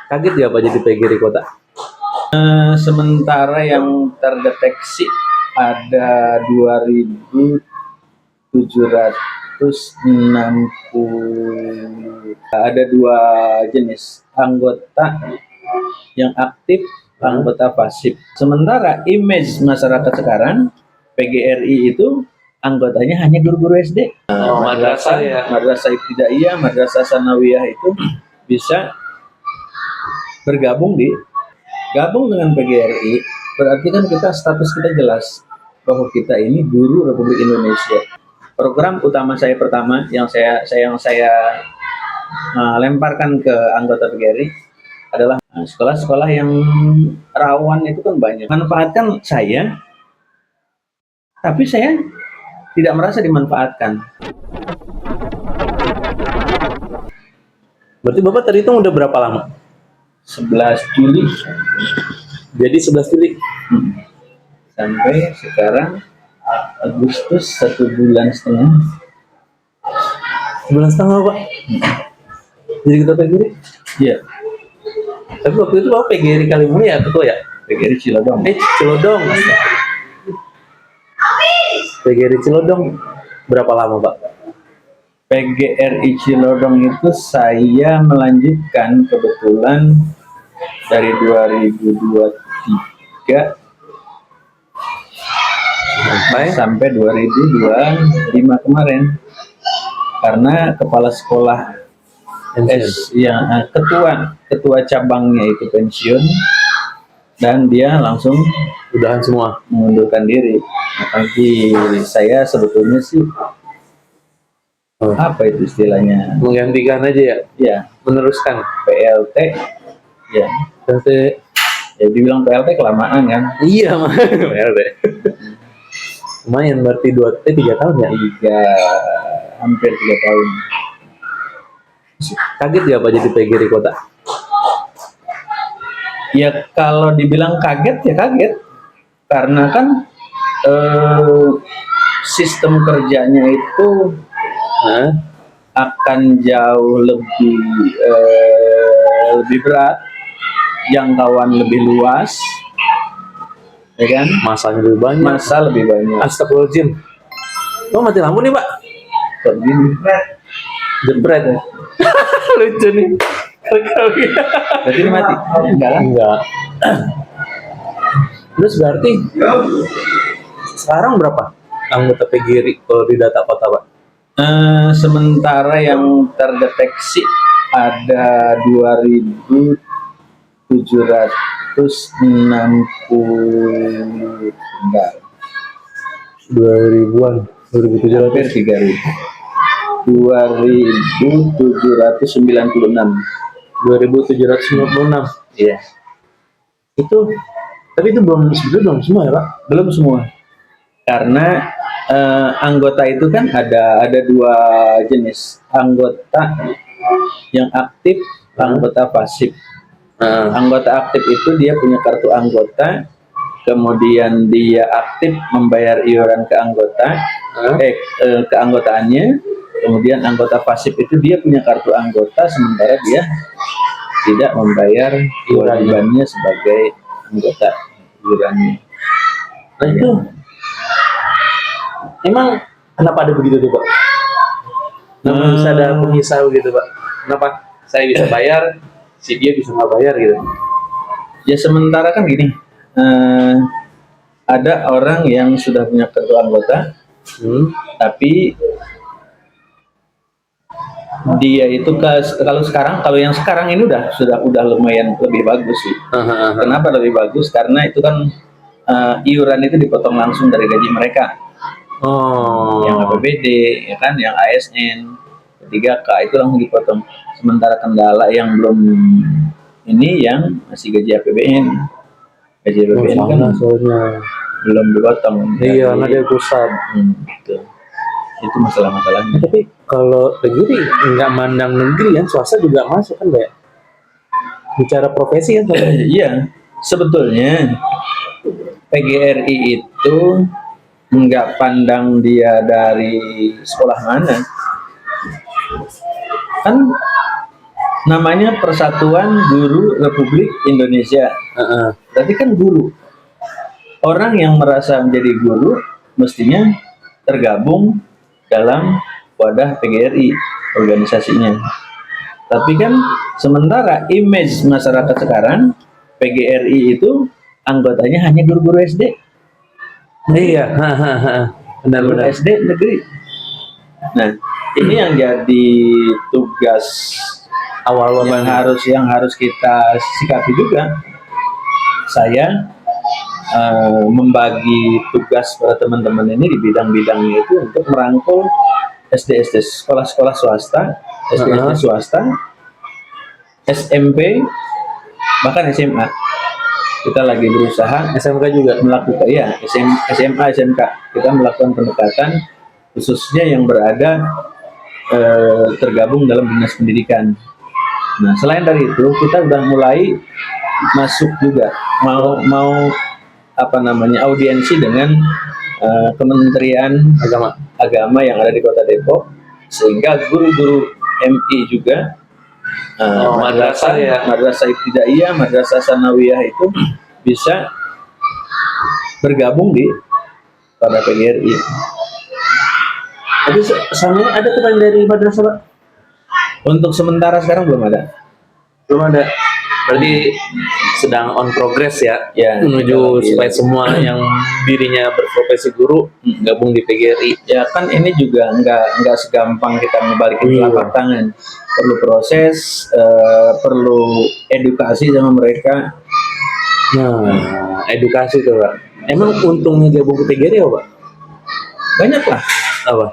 Kaget ya Pak jadi PGRI kota? Sementara yang terdeteksi ada 2.760, ada dua jenis anggota yang aktif, anggota pasif. Sementara image masyarakat sekarang PGRI itu anggotanya hanya guru-guru SD. Madrasah ya. Madrasah Ibtidaiyah, Madrasah Sanawiyah itu bisa gabung dengan PGRI, berarti kan kita status kita jelas bahwa kita ini guru Republik Indonesia. Program utama saya pertama yang saya lemparkan ke anggota PGRI adalah sekolah-sekolah yang rawan itu kan banyak. Manfaatkan saya, tapi saya tidak merasa dimanfaatkan. Berarti Bapak terhitung udah berapa lama? 11 Juli. Jadi 11 Juli. Sampai sekarang Agustus, 1,5 bulan. 1,5 bulan Pak. Jadi kita PGRI? Iya. Tapi waktu itu Bapak PGRI Kalimulia ketua ya? PGRI Cilodong. Cilodong. PGRI Cilodong berapa lama Pak? PGRI Cilodong itu saya melanjutkan kebetulan dari 2023 sampai 2025 kemarin, karena kepala sekolah ketua cabangnya itu pensiun dan dia langsung udahan semua, mengundurkan diri. Bagi saya sebetulnya sih apa itu istilahnya, menggantikan aja ya? Ya, meneruskan PLT. Ya, PLT. Ya dibilang PLT kelamaan kan? Iya mah. PLT. Lumayan berarti 3 tahun ya? Hampir 3 tahun. Kaget ya Pak jadi PGRI kota? Ya kalau dibilang kaget ya kaget, karena kan sistem kerjanya itu akan jauh lebih berat, jangkauan lebih luas, ya kan? Masanya lebih banyak. Masa lebih banyak. Astagfirullahaladzim. Oh mati lampu nih Pak? Kok gini? Jebret ya? Lucu nih. Berarti mati? Enggak. Terus berarti sekarang berapa anggota PGRI kalau di data kota Pak? Sementara yang terdeteksi ada 2.760, 2000-an, 2007 hampir 3.000. 2.796. 2.796. Iya. Tapi itu belum semua ya Pak? Belum semua. Karena anggota itu kan ada dua jenis, anggota yang aktif, anggota pasif. Anggota aktif itu dia punya kartu anggota, kemudian dia aktif membayar iuran ke anggota, keanggotaannya. Kemudian anggota pasif itu dia punya kartu anggota, sementara dia tidak membayar iurannya sebagai anggota iurannya. Nah itu emang kenapa ada begitu tuh Pak? Kenapa bisa ada pemisah gitu Pak? Kenapa saya bisa bayar, si dia bisa nggak bayar gitu? Ya sementara kan gini, ada orang yang sudah punya kartu anggota, tapi dia itu kalau yang sekarang ini udah lumayan lebih bagus sih. Kenapa lebih bagus? Karena itu kan iuran itu dipotong langsung dari gaji mereka. Yang APBD, ya kan, yang ASN, 3K itu langsung dipotong. Sementara kendala yang belum ini yang masih gaji APBN. Gaji APBN kan soalnya belum dipotong. Iya, karena dia pusat. Itu masalah-masalahnya. Tapi kalau negeri nggak mandang negeri kan, swasta juga masuk kan Pak? Bicara profesi kan? Iya, sebetulnya PGRI itu nggak pandang dia dari sekolah mana, kan namanya Persatuan Guru Republik Indonesia. Berarti kan guru. Orang yang merasa menjadi guru mestinya tergabung dalam wadah PGRI organisasinya. Tapi kan sementara image masyarakat sekarang PGRI itu anggotanya hanya guru-guru SD. Iya, Guru benar-benar. SD negeri. Nah, ini yang jadi tugas Awal yang harus kita sikapi juga. Saya membagi tugas pada teman-teman ini di bidang-bidangnya itu untuk merangkul SD-SD sekolah-sekolah swasta, SD-SD swasta, SMP, bahkan SMA. Kita lagi berusaha SMK juga. melakukan SMA, SMK. Kita melakukan pendekatan khususnya yang berada tergabung dalam dinas pendidikan. Nah, selain dari itu kita udah mulai masuk juga mau audiensi dengan Kementerian Agama yang ada di Kota Depok, sehingga guru-guru MI juga madrasah ibtidaiyah, madrasah sanawiyah itu bisa bergabung pada PGRI. Tapi sama ada tuh dari madrasah, Pak? Untuk sementara sekarang belum ada. Belum ada. Berarti sedang on progress ya, kita menuju lagi. supaya semua yang dirinya berprofesi guru gabung di PGRI. Ya kan ini juga nggak segampang kita ngebalikin telapak tangan. Perlu proses, perlu edukasi sama mereka. Nah, edukasi tuh, Pak. Emang untungnya gabung ke PGRI apa, Pak? Banyak lah. Apa?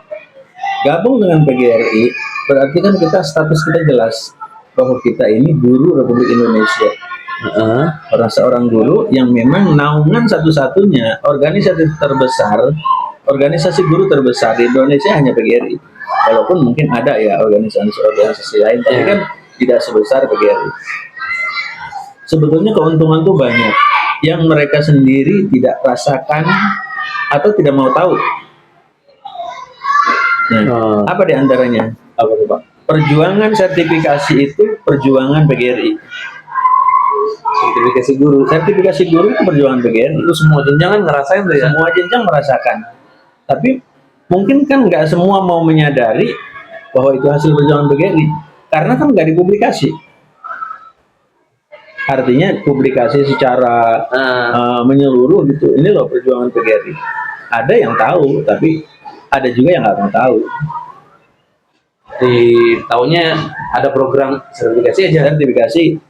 Gabung dengan PGRI berarti kan status kita jelas bahwa kita ini guru Republik Indonesia. Seorang guru yang memang naungan satu-satunya organisasi guru terbesar di Indonesia hanya PGRI. Walaupun mungkin ada ya organisasi lain, tapi kan tidak sebesar PGRI. Sebetulnya keuntungan tuh banyak yang mereka sendiri tidak rasakan atau tidak mau tahu. Nah, apa di antaranya? Apa tuh, Pak? Perjuangan sertifikasi itu perjuangan PGRI. Sertifikasi guru itu perjuangan PGRI. Itu semua jenjang kan ngerasain tuh ya? Semua jenjang merasakan. Tapi mungkin kan nggak semua mau menyadari bahwa itu hasil perjuangan PGRI. Karena kan nggak dipublikasi. Artinya publikasi secara menyeluruh gitu. Ini loh perjuangan PGRI. Ada yang tahu, tapi ada juga yang nggak mau tahu. Taunya ada program sertifikasi aja.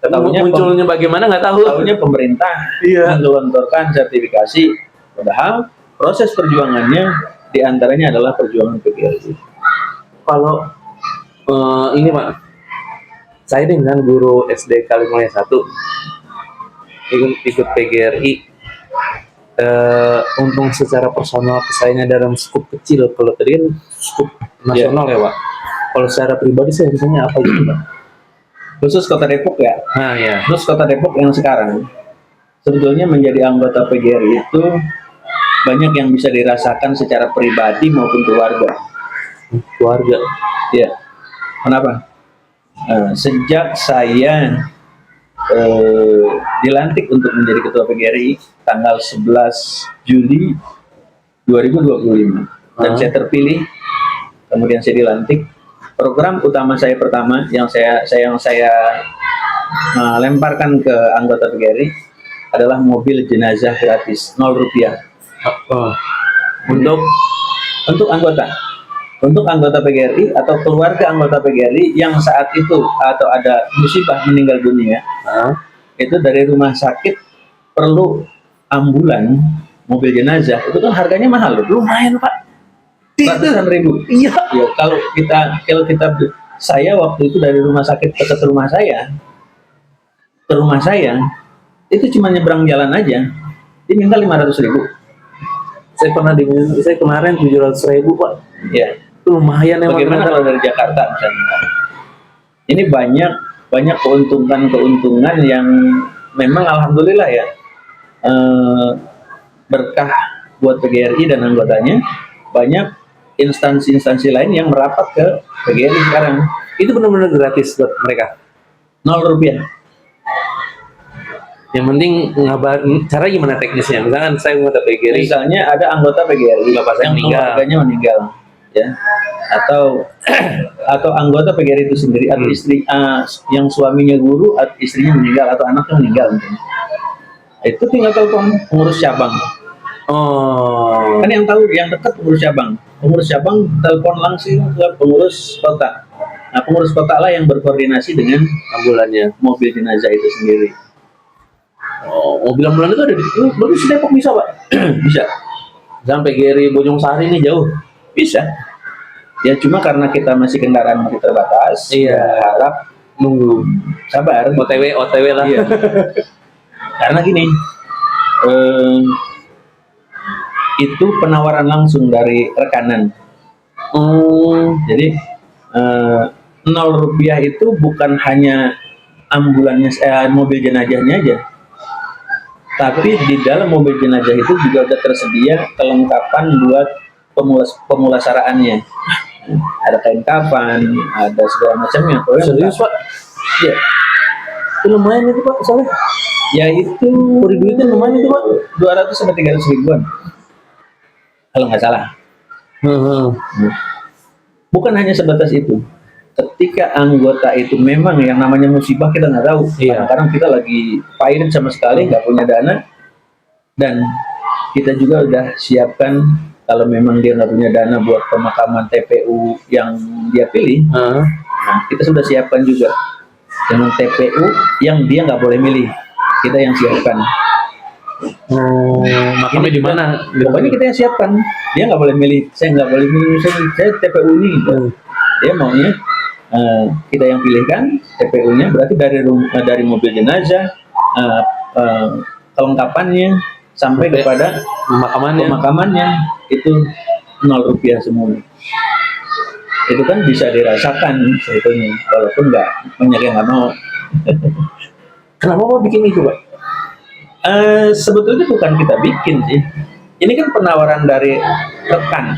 Taunya munculnya bagaimana nggak tahu. Taunya pemerintah menggelontorkan sertifikasi, padahal proses perjuangannya diantaranya adalah perjuangan PGRI. Kalau ini, Pak, saya dengan guru SD Kalimulya 1 ikut PGRI. Untung secara personal kesayangan dalam skup kecil. Kalau tadi kan skup nasional ya, Pak. Kalau secara pribadi saya misalnya apa gitu, Pak? Khusus Kota Depok ya. Nah, ya. Khusus Kota Depok yang sekarang sebetulnya menjadi anggota PGRI itu banyak yang bisa dirasakan secara pribadi maupun keluarga. Ya. Kenapa? Sejak saya dilantik untuk menjadi ketua PGRI tanggal 11 Juli 2025 dan saya terpilih, kemudian saya dilantik. Program utama saya pertama yang saya lemparkan ke anggota PGRI adalah mobil jenazah gratis 0 rupiah untuk anggota PGRI atau keluarga anggota PGRI yang saat itu atau ada musibah meninggal dunia. Itu dari rumah sakit perlu ambulan, mobil jenazah, itu kan harganya mahal, lumayan, Pak, ratusan ribu. Iya. Ya, kalau kita saya waktu itu dari rumah sakit ke rumah saya itu cuma nyebrang jalan aja diminta 500.000. Saya kemarin 700.000, Pak. Ya, itu lumayan. Bagaimana kalau dari Jakarta misalnya? Ini banyak keuntungan yang memang alhamdulillah ya, berkah buat PGRI dan anggotanya. Banyak instansi-instansi lain yang merapat ke PGRI sekarang. Itu benar-benar gratis buat mereka. Rp0. Yang penting ngabar cara gimana teknisnya. Misalkan saya anggota PGRI, Misalnya ada anggota PGRI Bapak saya yang meninggal. keluarganya meninggal, ya, atau anggota PGRI itu sendiri, atau istri yang suaminya guru, atau istrinya meninggal, atau anaknya meninggal, mungkin. Itu tinggal telepon pengurus cabang. oh, Kan yang tahu, yang dekat pengurus cabang. Pengurus cabang telepon langsung ke pengurus kota. Nah, pengurus kota lah yang berkoordinasi dengan ambulannya. mobil jenazah itu sendiri. Oh, mobil ambulan itu ada di berarti di Depok bisa, Pak? Bisa, Sampai PGRI Bojong Sari ini jauh. bisa. Ya cuma karena kita masih kendaraan masih terbatas, Iya. ya harap Nunggu sabar. OTW lah. Iya. Karena gini, itu penawaran langsung dari rekanan. Jadi Rp0 itu bukan hanya ambulannya, mobil jenazahnya aja, tapi di dalam mobil jenazah itu juga udah tersedia kelengkapan buat pemulasaraannya. Ada kain kafan, ada segala macamnya. Serius, Pak? Ya, Itu lumayan itu, Pak, soalnya. ya itu Dari duitnya lumayan itu, Pak. 200 sampai 300 ribuan kalau nggak salah. Bukan hanya sebatas itu. Ketika anggota itu memang yang namanya musibah, kita nggak tahu. Iya. Kadang-kadang kita lagi pairit sama sekali, nggak punya dana, dan kita juga udah siapkan kalau memang dia nggak punya dana buat pemakaman TPU yang dia pilih. Nah, kita sudah siapkan juga dengan TPU yang dia nggak boleh milih, kita yang siapkan. Makamnya di mana? Pokoknya kita yang siapkan, dia nggak boleh milih. Saya nggak boleh milih, saya TPU ini. Dia maunya kita yang pilihkan TPU-nya, berarti dari mobil jenazah, kelengkapannya sampai kepada pemakamannya itu Rp0 semua. Itu kan bisa dirasakan sebetulnya, walaupun banyak yang nggak mau. Kenapa mau bikin itu, Pak? Sebetulnya bukan kita bikin sih. Ini kan penawaran dari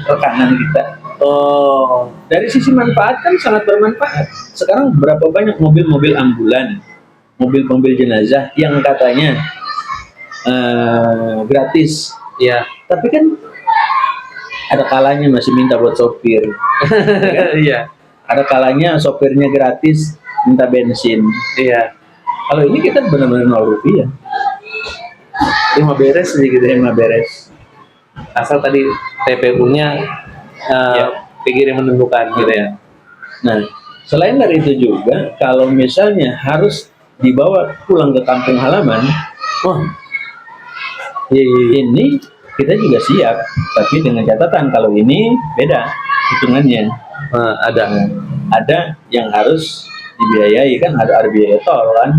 rekanan kita. Oh, Dari sisi manfaat kan sangat bermanfaat. Sekarang berapa banyak mobil-mobil ambulan, mobil-mobil jenazah yang katanya gratis, iya. tapi kan ada kalanya masih minta buat sopir. Iya. Ada kalanya sopirnya gratis, minta bensin. Iya. Kalau ini kita benar-benar Rp0. Ini mah beres sih gitu ya. Yang nggak beres. Asal tadi TPU-nya PGRI menentukan gitu ya. Nah, selain dari itu juga, kalau misalnya harus dibawa pulang ke kampung halaman, Wah, ini kita juga siap, tapi dengan catatan kalau ini beda hitungannya. Ada yang harus dibiayai, kan ada biaya tol kan,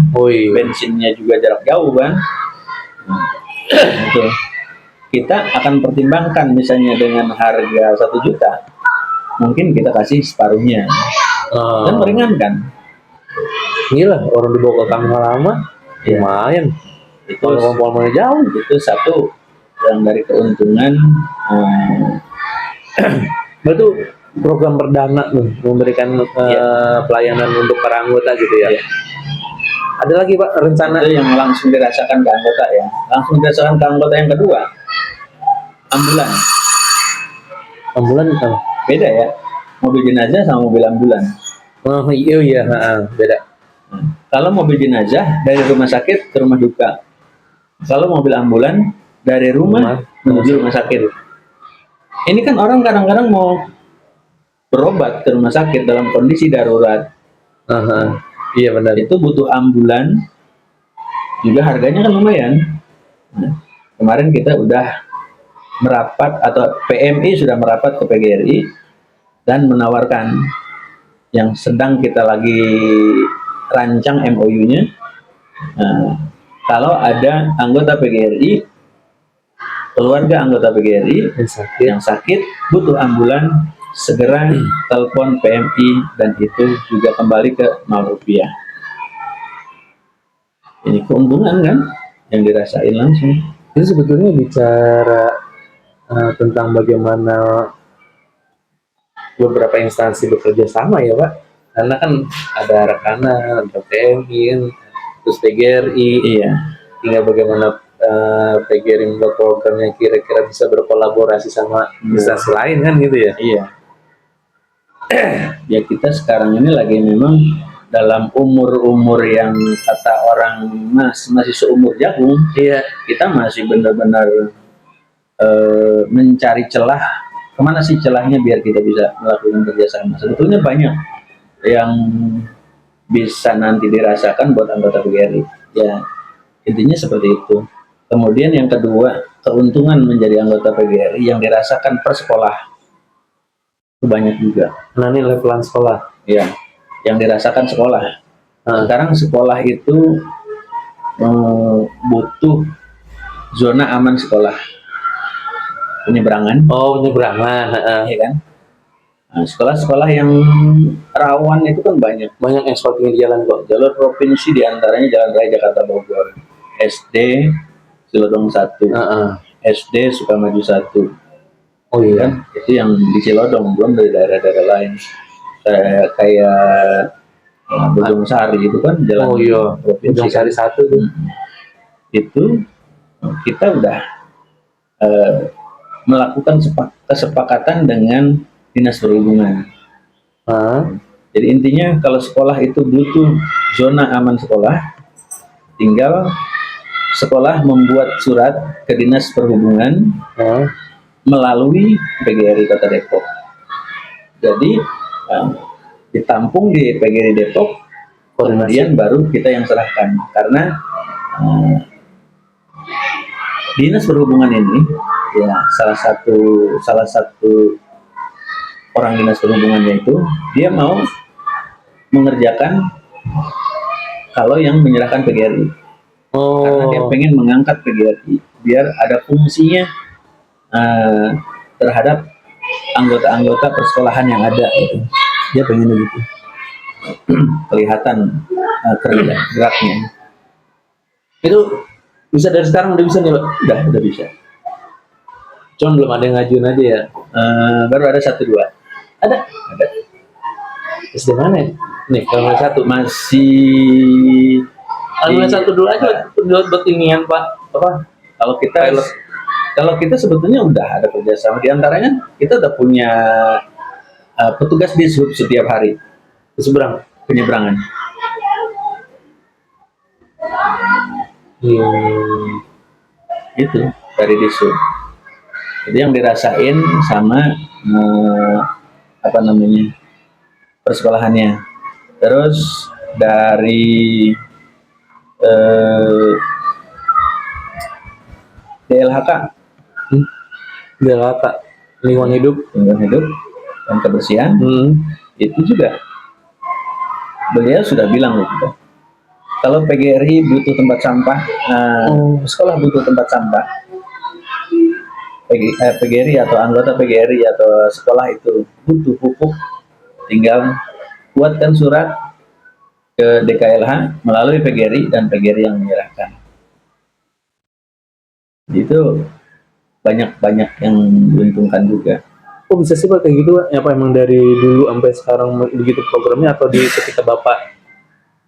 bensinnya juga jarak jauh kan. Itu kita akan pertimbangkan, misalnya dengan harga 1 juta, mungkin kita kasih separuhnya dan meringankan. Gila, orang dibawa ke kampung halaman, lumayan. Itu Kalau kompolnya jauh, itu satu yang dari keuntungan. itu program perdana nih, memberikan pelayanan untuk para anggota gitu ya. Ada lagi, Pak, rencana Itu yang langsung dirasakan ke anggota ya. Langsung dirasakan ke anggota yang kedua, ambulan. ambulan apa? Beda ya, mobil jenazah sama mobil ambulan. Oh iya, beda. Kalau mobil jenazah dari rumah sakit ke rumah duka. Kalau mobil ambulan dari rumah menuju rumah sakit. Ini kan orang kadang-kadang mau berobat ke rumah sakit dalam kondisi darurat. Iya benar. Itu butuh ambulan. Juga harganya kan lumayan. Nah, kemarin kita udah merapat, atau PMI sudah merapat ke PGRI dan menawarkan, yang sedang kita lagi rancang MOU-nya. Kalau ada anggota PGRI, keluarga anggota PGRI yang sakit butuh ambulan, segera telepon PMI dan itu juga kembali ke Rp0. Ini keuntungan kan yang dirasain langsung. Itu sebetulnya bicara tentang bagaimana beberapa instansi bekerja sama ya, Pak, karena kan ada rekanan, ada PMI, kan, terus PGRI. Iya. Tinggal bagaimana PGRI membuat program yang kira-kira bisa berkolaborasi sama instansi lain kan gitu ya. Iya. Ya kita sekarang ini lagi memang dalam umur-umur yang kata orang masih seumur jagung. Iya. Kita masih benar-benar mencari celah. Kemana sih celahnya biar kita bisa melakukan kerjasama? Sebetulnya banyak yang bisa nanti dirasakan buat anggota PGRI. Ya intinya seperti itu. Kemudian yang kedua, keuntungan menjadi anggota PGRI yang dirasakan per sekolah itu banyak juga. Nah ini levelan sekolah. Ya, yang dirasakan sekolah. Sekarang sekolah itu butuh zona aman sekolah, penyeberangan. Oh, penyeberangan. Iya kan? Nah, sekolah-sekolah yang rawan itu kan banyak. Banyak yang sekolah pinggir jalan kok. Jalur provinsi diantaranya Jalan Raya Jakarta Bogor, SD Cilodong 1, SD Sukamaju 1. Oh iya. Kan? Itu yang di Cilodong, belum dari daerah-daerah lain. Kayak Bojong Sari itu kan jalan provinsi. Bojong Sari 1 tuh. Itu kita udah melakukan kesepakatan dengan dinas perhubungan. Jadi intinya kalau sekolah itu butuh zona aman sekolah, tinggal sekolah membuat surat ke dinas perhubungan melalui PGRI Kota Depok. Jadi ditampung di PGRI Depok, kemudian baru kita yang serahkan. Karena dinas perhubungan ini ya salah satu orang dinas perhubungannya itu dia mau mengerjakan kalau yang menyerahkan PGRI. Karena dia pengen mengangkat PGRI biar ada fungsinya terhadap anggota-anggota persekolahan yang ada gitu. Dia pengen begitu. Kelihatan kerja geraknya. Itu bisa dari sekarang udah bisa nih, Pak? Udah bisa. Cuma belum ada yang ngajuin aja ya. Baru ada 1-2. Ada. SD mana ya? Nih, kalau mulai 1 masih mulai 1 dulu aja buat inian, Pak. Apa? Kalau kita sebetulnya udah ada kerjasama, di antaranya kita udah punya petugas di sub setiap hari penyeberangan. Itu dari di sub. Jadi yang dirasain sama persekolahannya. Terus dari DLHK lingkungan hidup dan kebersihan. Itu juga beliau sudah bilang gitu. Kalau PGRI butuh tempat sampah, sekolah butuh tempat sampah, PGRI atau anggota PGRI atau sekolah itu butuh pupuk, tinggal buatkan surat ke DKLH melalui PGRI dan PGRI yang menyerahkan. Itu banyak yang diuntungkan juga. Oh bisa sih Pak kayak gitu Pak? Apa emang dari dulu sampai sekarang begitu programnya atau ketika Bapak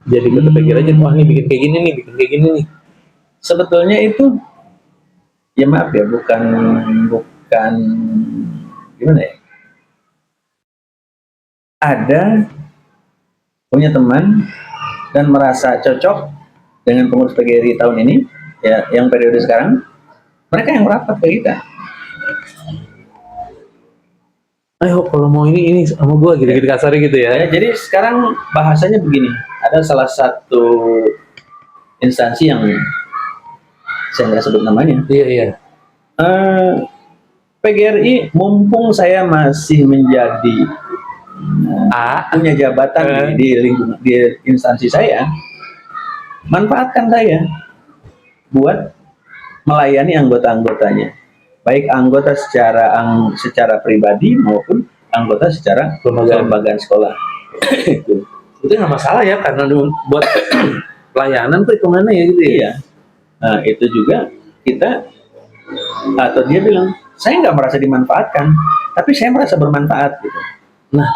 jadi ketua PGRI aja, wah nih bikin kayak gini nih. Sebetulnya itu ya maaf ya bukan gimana ya? Ada punya teman dan merasa cocok dengan pengurus PGRI tahun ini ya yang periode sekarang, mereka yang merapat ke kita. Ayo kalau mau ini sama gua gitu kasarnya gitu ya. Jadi sekarang bahasanya begini, ada salah satu instansi yang saya nggak sebut namanya. Iya. PGRI mumpung saya masih menjadi punya jabatan di instansi saya, manfaatkan saya buat melayani anggota-anggotanya. Baik anggota secara pribadi maupun anggota secara kelembagaan sekolah. Itu nggak masalah ya karena buat pelayanan tuh hitungannya ya gitu ya. Iya. Nah itu juga kita atau dia bilang saya nggak merasa dimanfaatkan, tapi saya merasa bermanfaat gitu. Nah,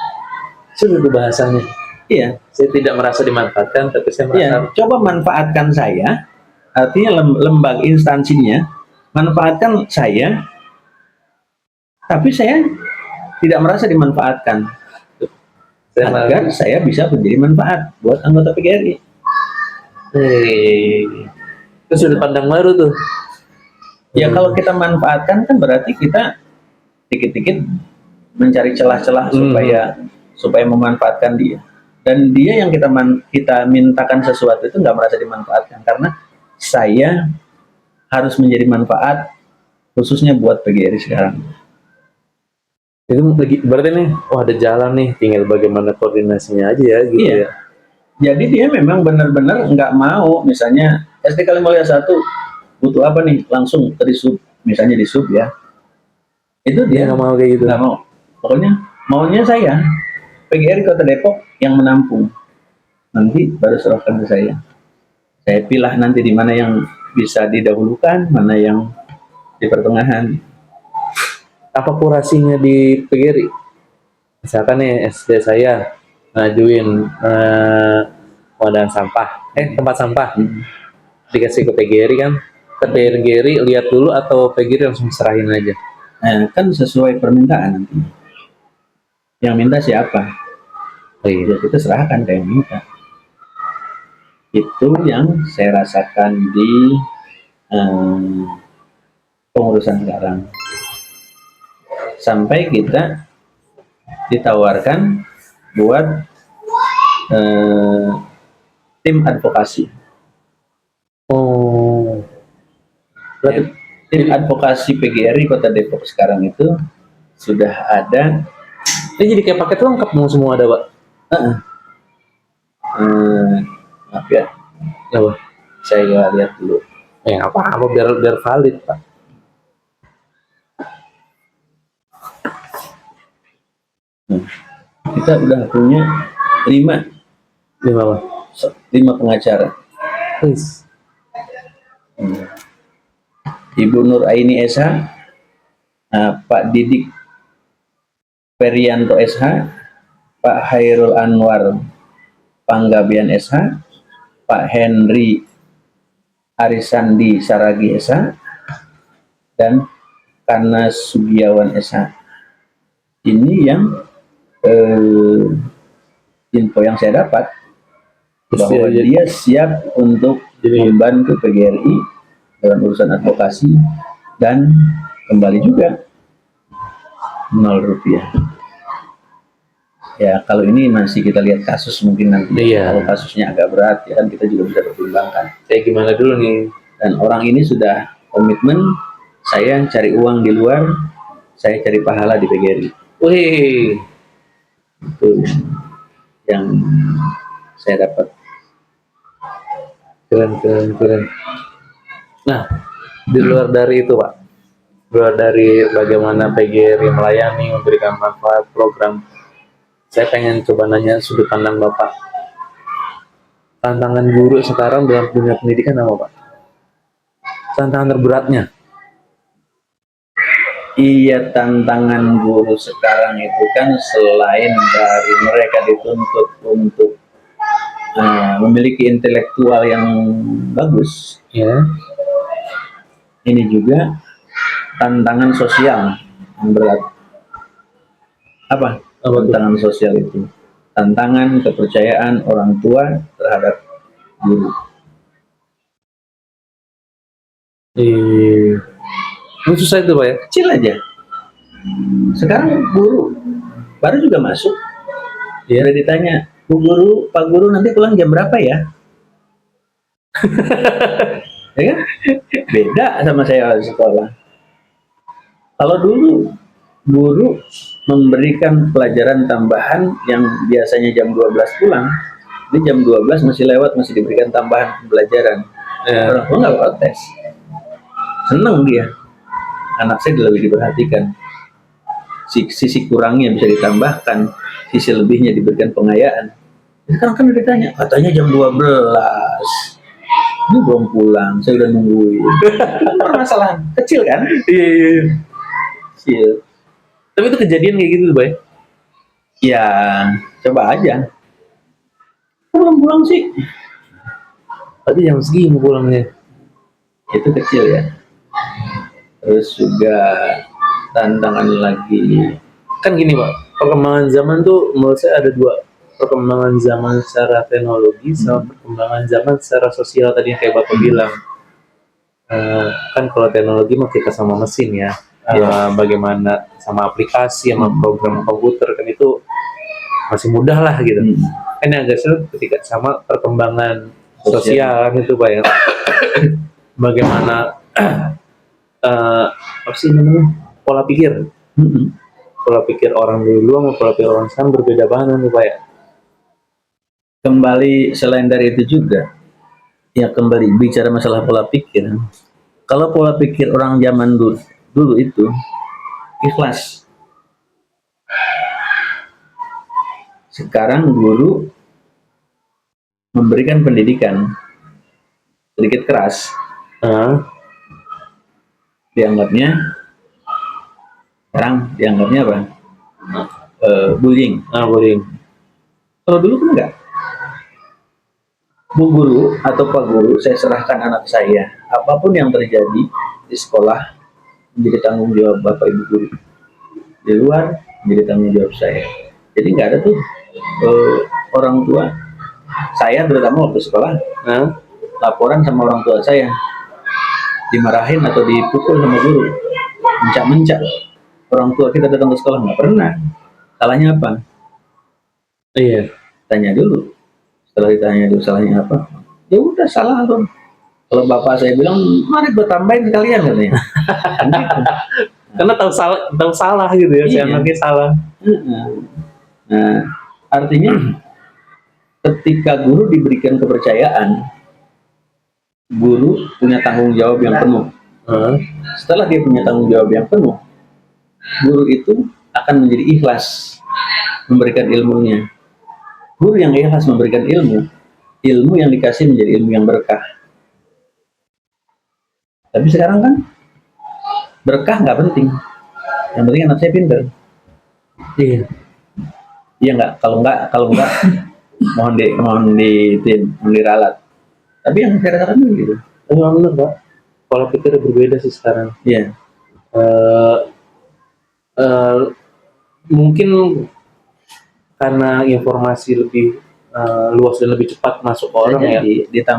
itu bahasanya. Iya, Saya tidak merasa dimanfaatkan, tapi saya merasa iya. Coba manfaatkan saya, artinya lembaga instansinya manfaatkan saya, tapi saya tidak merasa dimanfaatkan saya agar saya bisa menjadi manfaat buat anggota PGRI. itu sudut pandang baru tuh. Ya kalau kita manfaatkan kan berarti kita dikit-dikit mencari celah-celah supaya memanfaatkan dia. Dan dia yang kita mintakan sesuatu itu nggak merasa dimanfaatkan karena saya harus menjadi manfaat khususnya buat PGRI sekarang. Itu lagi berarti nih, wah ada jalan nih, tinggal bagaimana koordinasinya aja ya gitu Iya. ya. Jadi dia memang benar-benar nggak mau, misalnya SDK 551 butuh apa nih, langsung ke disub, misalnya di sub ya. Itu Dia dia nggak mau kayak gitu. nggak mau. Pokoknya maunya saya PGRI Kota Depok yang menampung. Nanti baru serahkan ke saya. Saya pilih nanti di mana yang bisa didahulukan, mana yang di pertengahan. Apa kurasinya di PGRI? Misalkan nih SD saya ngajuin wadah sampah, tempat sampah, dikasih ke PGRI kan, ke PGRI lihat dulu atau PGRI langsung serahin aja? Nah, kan sesuai permintaan nanti. Yang minta siapa? Oh, iya. Ya kita serahkan ke yang minta. Itu yang saya rasakan di pengurusan sekarang. Sampai kita ditawarkan buat tim advokasi. Oh, berarti Tim advokasi PGRI Kota Depok sekarang itu sudah ada. ini jadi kayak paket lengkap semua ada, Pak. Maaf ya, Apa? saya lihat dulu. Apa-apa biar valid, Pak. Kita udah punya 5 Gimana, Pak? 5 pengacara. Please. Ibu Nur Aini SH, Pak Didik Perianto SH, Pak Hairul Anwar Panggabean SH, Pak Henry Arisandi Saragi SH, dan Kana Sugiawan SH. Ini yang info yang saya dapat bahwa dia siap untuk membantu PGRI dalam urusan advokasi dan kembali juga 0 rupiah. Ya kalau ini masih kita lihat kasus mungkin nanti. Iya. Kalau kasusnya agak berat ya kan kita juga bisa pertimbangkan. Saya gimana dulu nih? Dan orang ini sudah komitmen, saya cari uang di luar, saya cari pahala di PGRI. Wih, Itu yang saya dapat. keren. Nah, di luar dari itu, Pak, di luar dari bagaimana PGRI melayani, memberikan manfaat program, saya pengen coba nanya sudut pandang Bapak. Tantangan guru sekarang dalam dunia pendidikan apa, Pak? Tantangan terberatnya? Iya, tantangan guru sekarang itu kan selain dari mereka dituntut untuk memiliki intelektual yang bagus, Ya. ini juga tantangan sosial yang berat. Apa tantangan sosial itu? Tantangan kepercayaan orang tua terhadap guru. Itu susah itu, Pak ya? Kecil aja. Sekarang guru baru juga masuk, udah ditanya, Bu Guru, Pak Guru nanti pulang jam berapa ya? Ya kan? Beda sama saya di sekolah. Kalau dulu guru memberikan pelajaran tambahan yang biasanya jam 12 pulang, ini jam 12 masih lewat, masih diberikan tambahan pembelajaran. Orang tua nggak protes, seneng dia, anak saya lebih diperhatikan, sisi kurangnya bisa ditambahkan, sisi lebihnya diberikan pengayaan. Sekarang kan udah ditanya, katanya jam 12, ini belum pulang, saya udah nungguin. Permasalahan kecil kan? Iya. Kecil. Tapi itu kejadian kayak gitu, Pak? Ya, coba aja. Belum pulang sih. Berarti jam segini pulangnya. Itu kecil ya. Terus juga tantangan lagi. Kan gini Pak, perkembangan zaman tuh menurut saya ada dua. Perkembangan zaman secara teknologi sama perkembangan zaman secara sosial tadi yang kayak Bapak bilang. Kan kalau teknologi mah kita sama mesin ya. Bagaimana sama aplikasi, sama program komputer kan itu masih mudah lah gitu. Kan yang agak sulit ketika sama perkembangan sosial kan itu Pak ya. Bagaimana apa sih namanya, pola pikir. Pola pikir orang dulu sama pola pikir orang sekarang berbeda banget nih Pak ya. Kembali selain dari itu juga, ya kembali bicara masalah pola pikir. Kalau pola pikir orang zaman dulu itu ikhlas. Sekarang guru memberikan pendidikan sedikit keras, dianggapnya sekarang dianggapnya apa? Bullying. Bullying. Kalau dulu kan enggak. Bu guru atau Pak Guru, saya serahkan anak saya. Apapun yang terjadi di sekolah menjadi tanggung jawab Bapak Ibu guru. Di luar menjadi tanggung jawab saya. Jadi nggak ada tuh orang tua saya terutama waktu sekolah laporan sama orang tua saya dimarahin atau dipukul sama guru, mencak-mencak. Orang tua kita datang ke sekolah nggak pernah. Salahnya apa? Iya. Tanya dulu. Setelah ditanya itu salahnya apa, ya udah salah dong. Kalau bapak saya bilang, mari gue tambahin sekalian katanya. Karena tahu salah gitu ya, si anaknya salah. Nah, artinya ketika guru diberikan kepercayaan, guru punya tanggung jawab yang penuh. Setelah dia punya tanggung jawab yang penuh, guru itu akan menjadi ikhlas memberikan ilmunya. Guru yang ikhlas memberikan ilmu yang dikasih menjadi ilmu yang berkah. Tapi sekarang kan berkah nggak penting, yang penting anak saya pintar. Iya. Iya nggak? Kalau nggak mohon diralat. Tapi yang saya rasakan gitu. Memang benar Pak. Pola pikirnya berbeda sih sekarang. Iya. Mungkin karena informasi lebih luas dan lebih cepat masuk ke orang ya.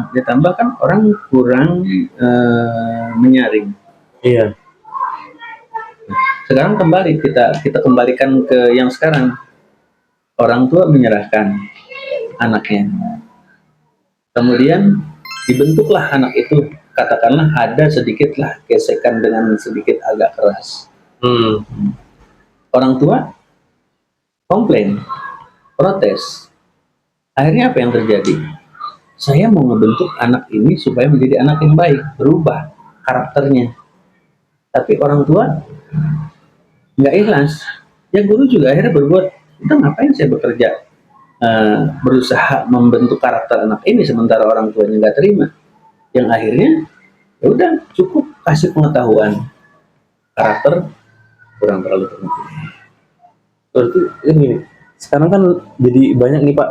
Ditambah kan orang kurang menyaring. Iya. Sekarang kembali kita kembalikan ke yang sekarang. Orang tua menyerahkan anaknya. Kemudian dibentuklah anak itu, katakanlah ada sedikitlah gesekan dengan sedikit agak keras. Orang tua komplain, protes. Akhirnya apa yang terjadi? Saya mau ngebentuk anak ini supaya menjadi anak yang baik, berubah karakternya. Tapi orang tua nggak ikhlas. Ya guru juga akhirnya berbuat, kita ngapain saya bekerja, berusaha membentuk karakter anak ini sementara orang tuanya nggak terima. Yang akhirnya ya udah cukup kasih pengetahuan, karakter kurang terlalu penting. Berarti ini sekarang kan jadi banyak nih Pak,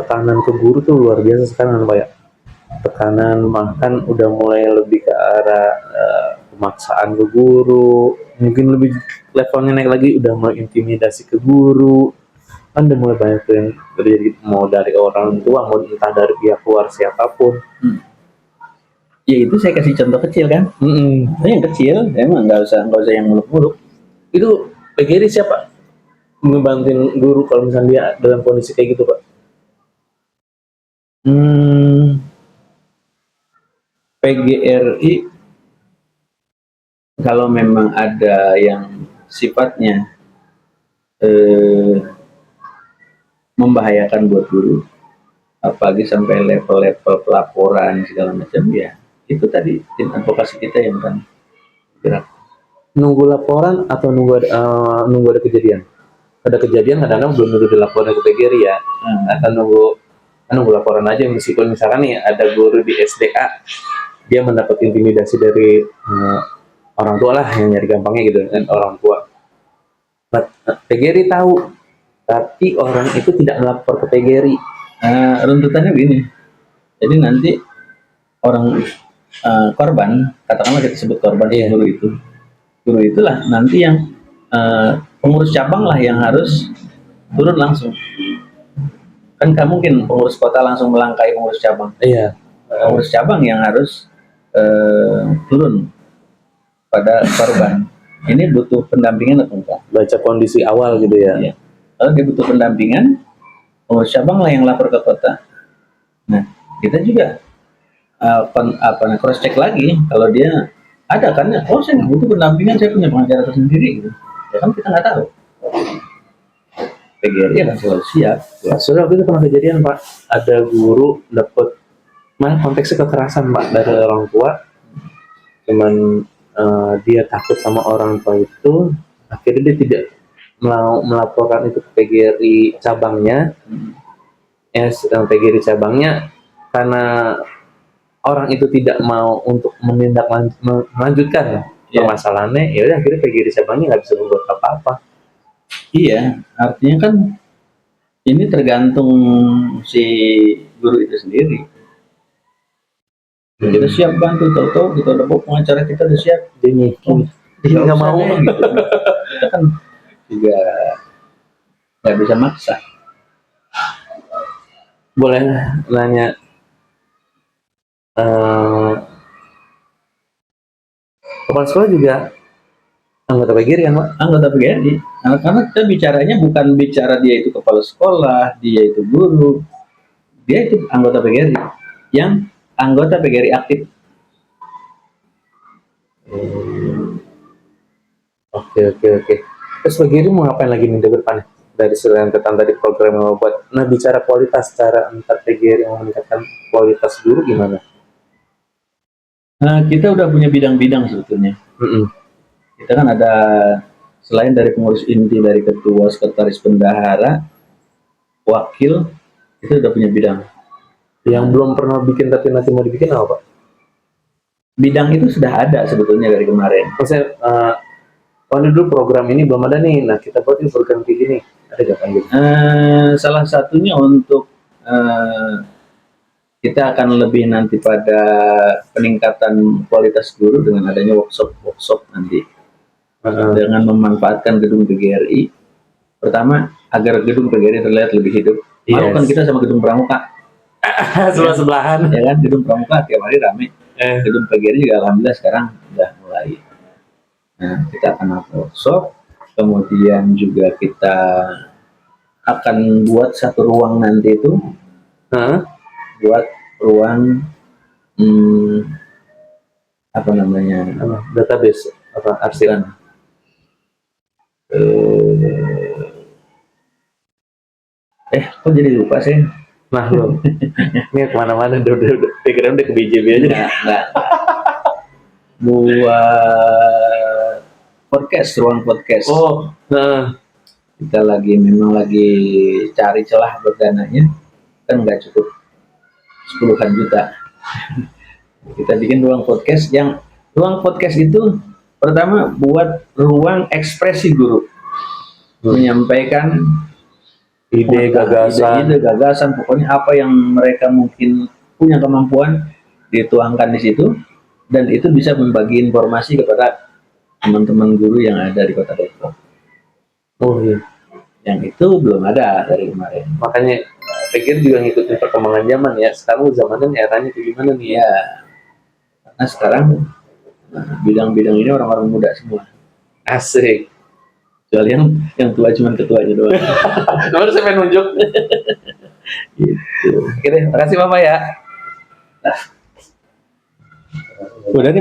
tekanan ke guru tuh luar biasa sekarang Pak ya. Tekanan bahkan udah mulai lebih ke arah pemaksaan ke guru, mungkin lebih levelnya naik lagi, udah mulai intimidasi ke guru. Kan udah mulai banyak yang terjadi, mau dari orang tua, mau entah dari pihak luar siapapun. Ya itu saya kasih contoh kecil kan. Yang kecil, emang nggak usah yang muluk-muluk. Itu PGRI siapa ngebantuin guru kalau misalnya dia dalam kondisi kayak gitu Pak? PGRI kalau memang ada yang sifatnya membahayakan buat guru, apalagi sampai level-level pelaporan segala macam, ya itu tadi tim advokasi kita yang kan gerak. Nunggu laporan atau nunggu ada kejadian? Ada kejadian kadang-kadang belum nunggu dilaporin ke PGRI ya. Atau nunggu laporan aja, meskipun misalkan nih ada guru di SDA dia mendapat intimidasi dari orang tua lah, yang nyari gampangnya gitu kan, orang tua. PGRI tahu, tapi orang itu tidak melapor ke PGRI. Runtutannya begini. Jadi nanti orang korban, katakanlah kita sebut korban Iya. guru itulah nanti yang pengurus cabang lah yang harus turun langsung. Kan nggak mungkin pengurus kota langsung melangkai pengurus cabang. Iya. Pengurus cabang yang harus turun pada korban. Ini butuh pendampingan atau enggak? Baca kondisi awal gitu ya. Iya. Kalau dia butuh pendampingan, pengurus cabang lah yang lapor ke kota. Nah, kita juga cross check lagi kalau dia ada kan, oh saya nggak butuh pendampingan, saya punya pengacara tersendiri gitu. Ya kan kita nggak tahu. PGRI akan selalu siap. Soalnya waktu itu pernah kejadian Pak, ada guru dapat, mana konteksnya kekerasan Pak dari orang tua, cuman dia takut sama orang tua itu, akhirnya dia tidak mau melaporkan itu ke PGRI cabangnya, PGRI cabangnya karena orang itu tidak mau untuk melanjutkan permasalahannya, ya udah akhirnya PGRI cabangnya nggak bisa berbuat apa-apa. Iya, artinya kan ini tergantung si guru itu sendiri. Kita siap bantu, tahu-tahu kita udah bawa pengacara, kita udah siap. Dia nyiki, dia nggak mau. Gitu. Kita kan juga nggak bisa maksa. Boleh nanya, kepala sekolah juga anggota PGRI kan Pak? Anggota PGRI. Nah, karena kita bicaranya bukan bicara dia itu kepala sekolah, dia itu guru, dia itu anggota PGRI yang anggota PGRI aktif. Oke. Terus PGRI mau ngapain lagi nih ke depannya? Dari serentetan tadi program yang mau buat. Nah, bicara kualitas, cara antar PGRI yang meningkatkan kualitas guru gimana? Nah, kita udah punya bidang-bidang sebetulnya. Kita kan ada, selain dari pengurus inti, dari ketua, sekretaris bendahara, wakil, itu udah punya bidang. Yang belum pernah bikin tapi nanti mau dibikin apa Pak? Bidang itu sudah ada sebetulnya dari kemarin. Maksudnya, dulu program ini belum ada nih, nah kita buat ini program kayak gini, ada gak kan gitu? Salah satunya untuk kita akan lebih nanti pada peningkatan kualitas guru dengan adanya workshop nanti. Dengan memanfaatkan gedung PGRI. Pertama, agar gedung PGRI terlihat lebih hidup. Malu kan kita sama gedung Pramuka. Sebelah-sebelahan. Ya kan, gedung Pramuka tiap hari ramai. Gedung PGRI juga alhamdulillah sekarang sudah mulai. Nah, kita akan workshop, kemudian juga kita akan buat satu ruang nanti itu, buat ruang apa namanya, database apa arsip. Kok jadi lupa sih? Nah lo, ini kemana-mana udah pikiran udah ke BJB aja. Nggak. Buat podcast, ruang podcast. Oh, kita memang lagi cari celah buat dananya, kan nggak cukup 10-an juta. Kita bikin ruang podcast itu pertama buat ruang ekspresi guru, menyampaikan ide, gagasan, pokoknya apa yang mereka mungkin punya kemampuan dituangkan di situ, dan itu bisa membagi informasi kepada teman-teman guru yang ada di Kota Depok. Oh iya, yang itu belum ada dari kemarin. Makanya pikir juga ngikutin perkembangan zaman ya. Sekarang zamannya eranya kayak gimana nih ya? Karena sekarang bidang-bidang ini orang-orang muda semua. Asik. Kecuali yang tua cuma ketuanya doang. Baru saya pengen nunjuk. Gitu. Oke deh, makasih Bapak ya. Udah nih.